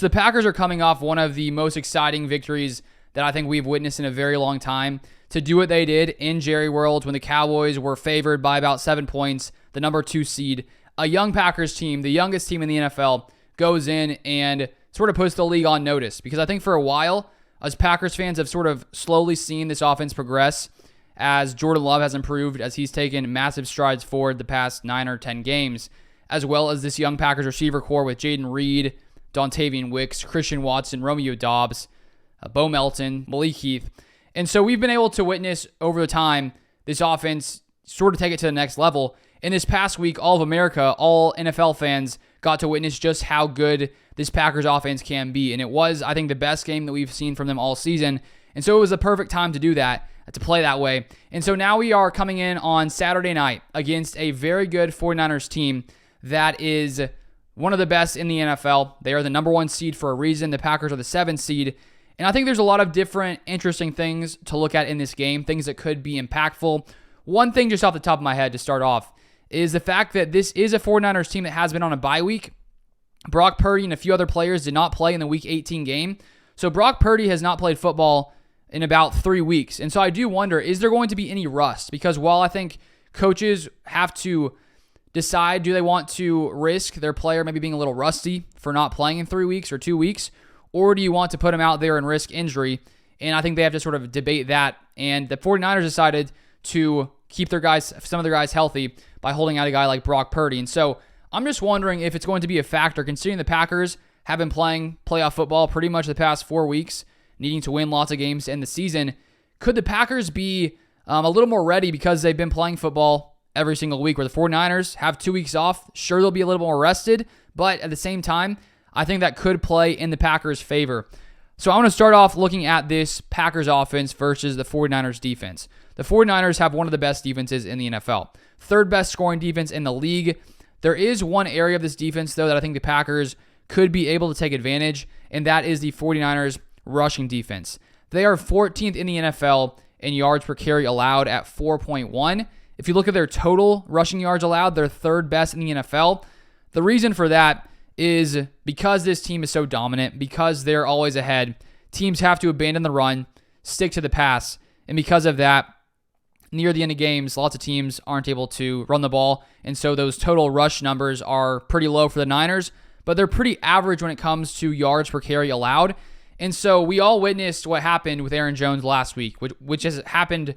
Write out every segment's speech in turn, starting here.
So the Packers are coming off one of the most exciting victories that I think we've witnessed in a very long time. To do what they did in Jerry World when the Cowboys were favored by about 7 points, the number 2 seed, a young Packers team, the youngest team in the NFL, goes in and sort of puts the league on notice. Because I think for a while, as Packers fans have sort of slowly seen this offense progress as Jordan Love has improved, as he's taken massive strides forward the past 9 or 10 games, as well as this young Packers receiver core with Jaden Reed, Dontavian Wicks, Christian Watson, Romeo Doubs, Bo Melton, Malik Heath. And so we've been able to witness over the time this offense sort of take it to the next level. In this past week, all of America, all NFL fans got to witness just how good this Packers offense can be. And it was, I think, the best game that we've seen from them all season. And so it was the perfect time to do that, to play that way. And so now we are coming in on Saturday night against a very good 49ers team that is one of the best in the NFL. They are the number 1 seed for a reason. The Packers are the 7th seed. And I think there's a lot of different interesting things to look at in this game, things that could be impactful. One thing just off the top of my head to start off is the fact that this is a 49ers team that has been on a bye week. Brock Purdy and a few other players did not play in the Week 18 game. So Brock Purdy has not played football in about 3 weeks. And so I do wonder, is there going to be any rust? Because while I think coaches have to decide, do they want to risk their player maybe being a little rusty for not playing in 3 weeks or 2 weeks? Or do you want to put him out there and risk injury? And I think they have to sort of debate that. And the 49ers decided to keep some of their guys healthy by holding out a guy like Brock Purdy. And so I'm just wondering if it's going to be a factor, considering the Packers have been playing playoff football pretty much the past 4 weeks, needing to win lots of games to end the season. Could the Packers be a little more ready because they've been playing football every single week, where the 49ers have 2 weeks off? Sure, they'll be a little more rested, but at the same time, I think that could play in the Packers' favor. So I want to start off looking at this Packers offense versus the 49ers defense. The 49ers have one of the best defenses in the NFL. 3rd best scoring defense in the league. There is one area of this defense, though, that I think the Packers could be able to take advantage, and that is the 49ers rushing defense. They are 14th in the NFL in yards per carry allowed at 4.1. If you look at their total rushing yards allowed, they're 3rd best in the NFL. The reason for that is because this team is so dominant, because they're always ahead, teams have to abandon the run, stick to the pass, and because of that, near the end of games, lots of teams aren't able to run the ball, and so those total rush numbers are pretty low for the Niners, but they're pretty average when it comes to yards per carry allowed. And so we all witnessed what happened with Aaron Jones last week, which has happened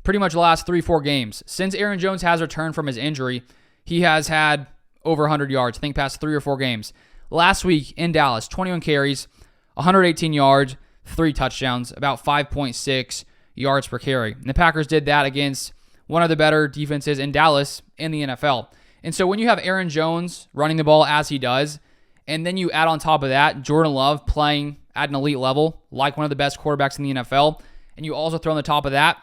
pretty much the last 3-4 games. Since Aaron Jones has returned from his injury, he has had over 100 yards, I think past 3 or 4 games. Last week in Dallas, 21 carries, 118 yards, 3 touchdowns, about 5.6 yards per carry. And the Packers did that against one of the better defenses in Dallas in the NFL. And so when you have Aaron Jones running the ball as he does, and then you add on top of that Jordan Love playing at an elite level, like one of the best quarterbacks in the NFL, and you also throw on the top of that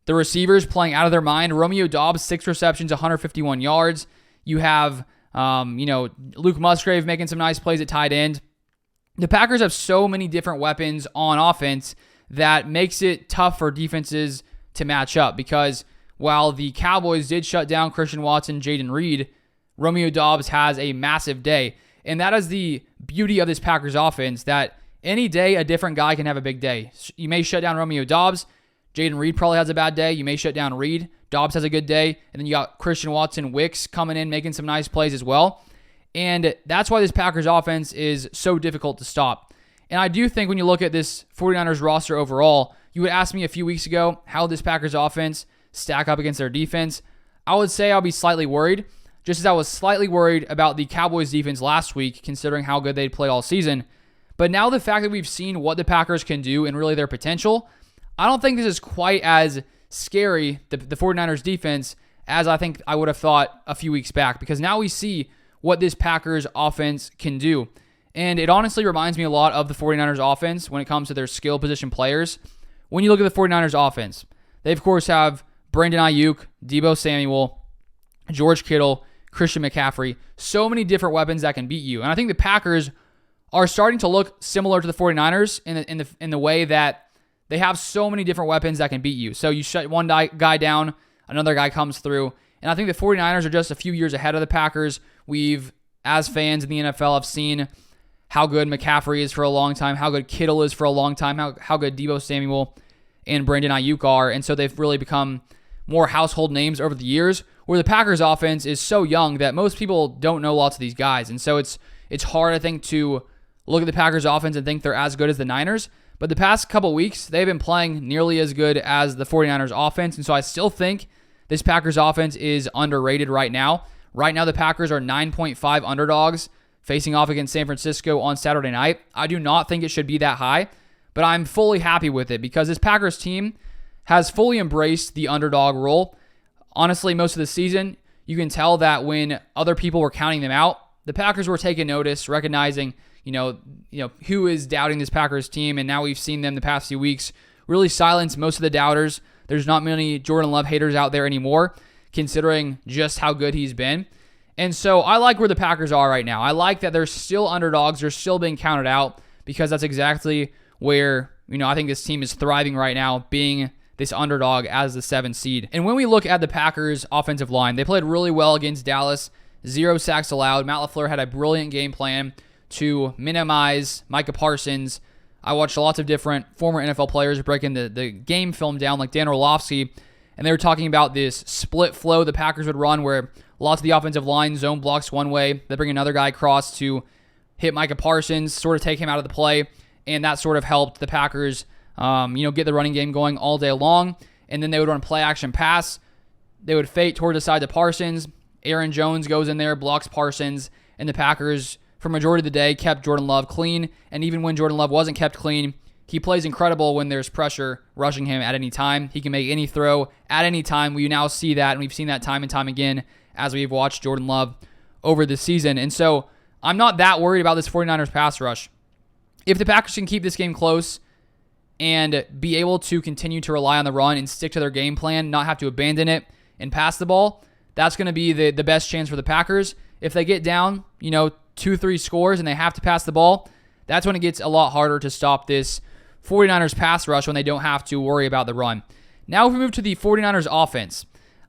the receivers playing out of their mind. Romeo Doubs, 6 receptions, 151 yards. You have, Luke Musgrave making some nice plays at tight end. The Packers have so many different weapons on offense that makes it tough for defenses to match up, because while the Cowboys did shut down Christian Watson, Jaden Reed, Romeo Doubs has a massive day. And that is the beauty of this Packers offense, that any day a different guy can have a big day. You may shut down Romeo Doubs. Jaden Reed probably has a bad day. You may shut down Reed. Doubs has a good day. And then you got Christian Watson, Wicks coming in, making some nice plays as well. And that's why this Packers offense is so difficult to stop. And I do think when you look at this 49ers roster overall, you would ask me a few weeks ago how this Packers offense stack up against their defense. I would say I'll be slightly worried, just as I was slightly worried about the Cowboys defense last week, considering how good they'd play all season. But now the fact that we've seen what the Packers can do and really their potential, I don't think this is quite as scary, the 49ers defense, as I think I would have thought a few weeks back, because now we see what this Packers offense can do. And it honestly reminds me a lot of the 49ers offense when it comes to their skill position players. When you look at the 49ers offense, they of course have Brandon Ayuk, Deebo Samuel, George Kittle, Christian McCaffrey, so many different weapons that can beat you. And I think the Packers are starting to look similar to the 49ers in the way that they have so many different weapons that can beat you. So you shut one guy down, another guy comes through. And I think the 49ers are just a few years ahead of the Packers. We've, as fans in the NFL, have seen how good McCaffrey is for a long time, how good Kittle is for a long time, how good Deebo Samuel and Brandon Ayuk are. And so they've really become more household names over the years, where the Packers offense is so young that most people don't know lots of these guys. And so it's hard, I think, to look at the Packers offense and think they're as good as the Niners. But the past couple weeks, they've been playing nearly as good as the 49ers offense. And so I still think this Packers offense is underrated right now. Right now, the Packers are 9.5 underdogs facing off against San Francisco on Saturday night. I do not think it should be that high, but I'm fully happy with it because this Packers team has fully embraced the underdog role. Honestly, most of the season, you can tell that when other people were counting them out, the Packers were taking notice, recognizing, who is doubting this Packers team, and now we've seen them the past few weeks really silence most of the doubters. There's not many Jordan Love haters out there anymore, considering just how good he's been. And so I like where the Packers are right now. I like that they're still underdogs. They're still being counted out because that's exactly where, I think this team is thriving right now, being this underdog as the 7th seed. And when we look at the Packers offensive line, they played really well against Dallas. 0 sacks allowed. Matt LaFleur had a brilliant game plan to minimize Micah Parsons. I watched lots of different former NFL players breaking the game film down, like Dan Orlovsky, and they were talking about this split flow the Packers would run where lots of the offensive line zone blocks one way. They bring another guy across to hit Micah Parsons, sort of take him out of the play, and that sort of helped the Packers get the running game going all day long. And then they would run play action pass. They would fake toward the side to Parsons. Aaron Jones goes in there, blocks Parsons, and the Packers, for majority of the day, kept Jordan Love clean. And even when Jordan Love wasn't kept clean, he plays incredible when there's pressure rushing him at any time. He can make any throw at any time. We now see that, and we've seen that time and time again as we've watched Jordan Love over the season. And so I'm not that worried about this 49ers pass rush. If the Packers can keep this game close and be able to continue to rely on the run and stick to their game plan, not have to abandon it and pass the ball, that's going to be the best chance for the Packers. If they get down, 2-3 scores and they have to pass the ball, that's when it gets a lot harder to stop this 49ers pass rush when they don't have to worry about the run. Now if we move to the 49ers offense,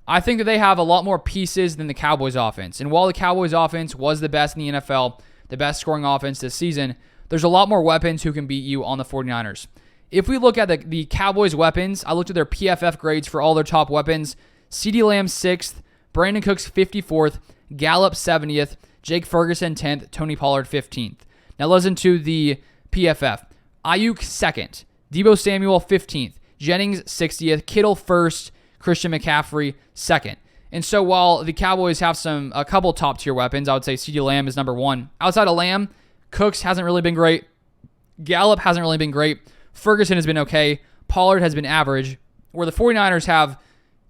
I think that they have a lot more pieces than the Cowboys offense. And while the Cowboys offense was the best in the NFL, the best scoring offense this season, there's a lot more weapons who can beat you on the 49ers. If we look at the Cowboys weapons, I looked at their PFF grades for all their top weapons. CeeDee Lamb 6th, Brandon Cooks 54th, Gallup 70th, Jake Ferguson 10th, Tony Pollard 15th. Now listen to the PFF. Ayuk 2nd, Deebo Samuel 15th, Jennings 60th, Kittle 1st, Christian McCaffrey 2nd. And so while the Cowboys have a couple top tier weapons, I would say CeeDee Lamb is number 1. Outside of Lamb, Cooks hasn't really been great. Gallup hasn't really been great. Ferguson has been okay. Pollard has been average. Where the 49ers have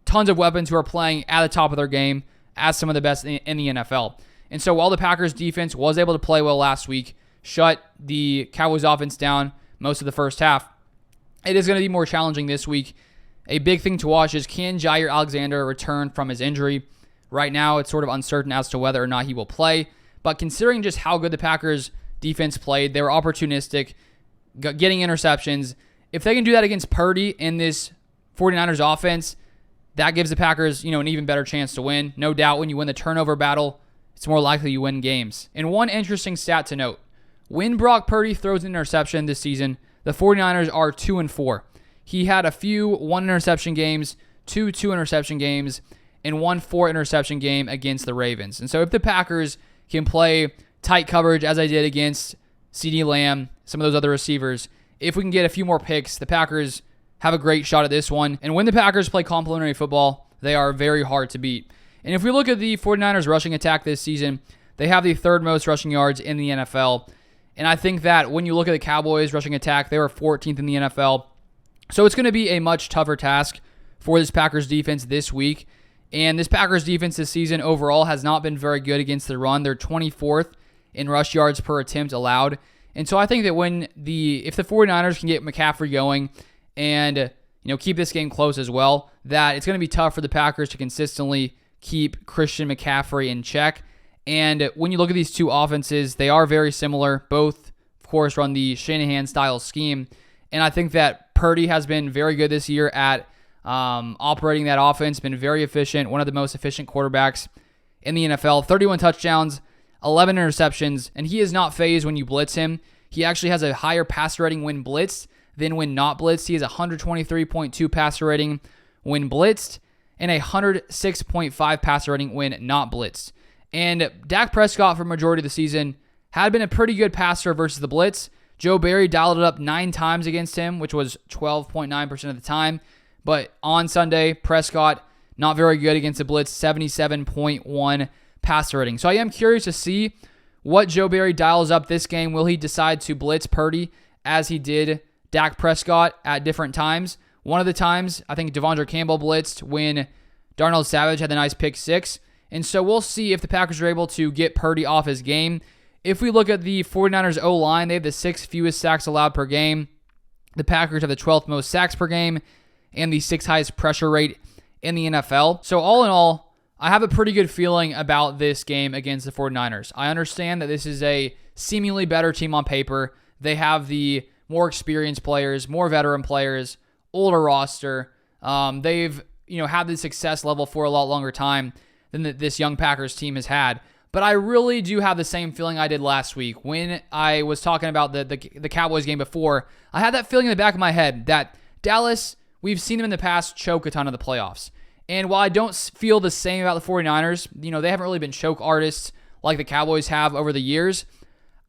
tons of weapons who are playing at the top of their game as some of the best in the NFL. And so while the Packers defense was able to play well last week, shut the Cowboys offense down most of the first half, it is going to be more challenging this week. A big thing to watch is, can Jair Alexander return from his injury? Right now, it's sort of uncertain as to whether or not he will play. But considering just how good the Packers defense played, they were opportunistic, getting interceptions. If they can do that against Purdy in this 49ers offense, that gives the Packers, an even better chance to win. No doubt when you win the turnover battle, it's more likely you win games. And one interesting stat to note, when Brock Purdy throws an interception this season, the 49ers are 2-4. He had a few 1-interception games, 2 2-interception games, and 1 4-interception game against the Ravens. And so if the Packers can play tight coverage as I did against CeeDee Lamb, some of those other receivers, if we can get a few more picks, the Packers have a great shot at this one. And when the Packers play complementary football, they are very hard to beat. And if we look at the 49ers rushing attack this season, they have the 3rd most rushing yards in the NFL. And I think that when you look at the Cowboys rushing attack, they were 14th in the NFL. So it's going to be a much tougher task for this Packers defense this week. And this Packers defense this season overall has not been very good against the run. They're 24th in rush yards per attempt allowed. And so I think that if the 49ers can get McCaffrey going and keep this game close as well, that it's going to be tough for the Packers to consistently keep Christian McCaffrey in check. And when you look at these two offenses, they are very similar. Both, of course, run the Shanahan-style scheme. And I think that Purdy has been very good this year at operating that offense, been very efficient, one of the most efficient quarterbacks in the NFL. 31 touchdowns. 11 interceptions, and he is not phased when you blitz him. He actually has a higher passer rating when blitzed than when not blitzed. He has a 123.2 passer rating when blitzed and a 106.5 passer rating when not blitzed. And Dak Prescott for majority of the season had been a pretty good passer versus the blitz. Joe Barry dialed it up 9 times against him, which was 12.9% of the time. But on Sunday, Prescott not very good against the blitz, 77.1 passer rating. So I am curious to see what Joe Barry dials up this game. Will he decide to blitz Purdy as he did Dak Prescott at different times? One of the times, I think Devondre Campbell blitzed when Darnell Savage had the nice pick 6. And so we'll see if the Packers are able to get Purdy off his game. If we look at the 49ers O-line, they have the 6th fewest sacks allowed per game. The Packers have the 12th most sacks per game and the 6th highest pressure rate in the NFL. So all in all, I have a pretty good feeling about this game against the 49ers. I understand that this is a seemingly better team on paper. They have the more experienced players, more veteran players, older roster. They've had the success level for a lot longer time than this young Packers team has had. But I really do have the same feeling I did last week when I was talking about the Cowboys game before. I had that feeling in the back of my head that Dallas, we've seen them in the past choke a ton of the playoffs. And while I don't feel the same about the 49ers, they haven't really been choke artists like the Cowboys have over the years.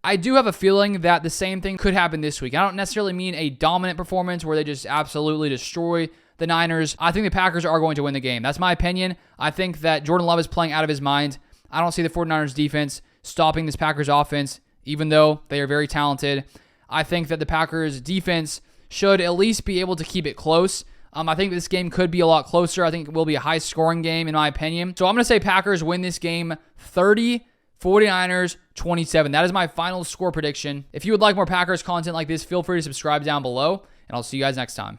I do have a feeling that the same thing could happen this week. I don't necessarily mean a dominant performance where they just absolutely destroy the Niners. I think the Packers are going to win the game. That's my opinion. I think that Jordan Love is playing out of his mind. I don't see the 49ers defense stopping this Packers offense, even though they are very talented. I think that the Packers defense should at least be able to keep it close. I think this game could be a lot closer. I think it will be a high-scoring game, in my opinion. So I'm going to say Packers win this game 30, 49ers 27. That is my final score prediction. If you would like more Packers content like this, feel free to subscribe down below, and I'll see you guys next time.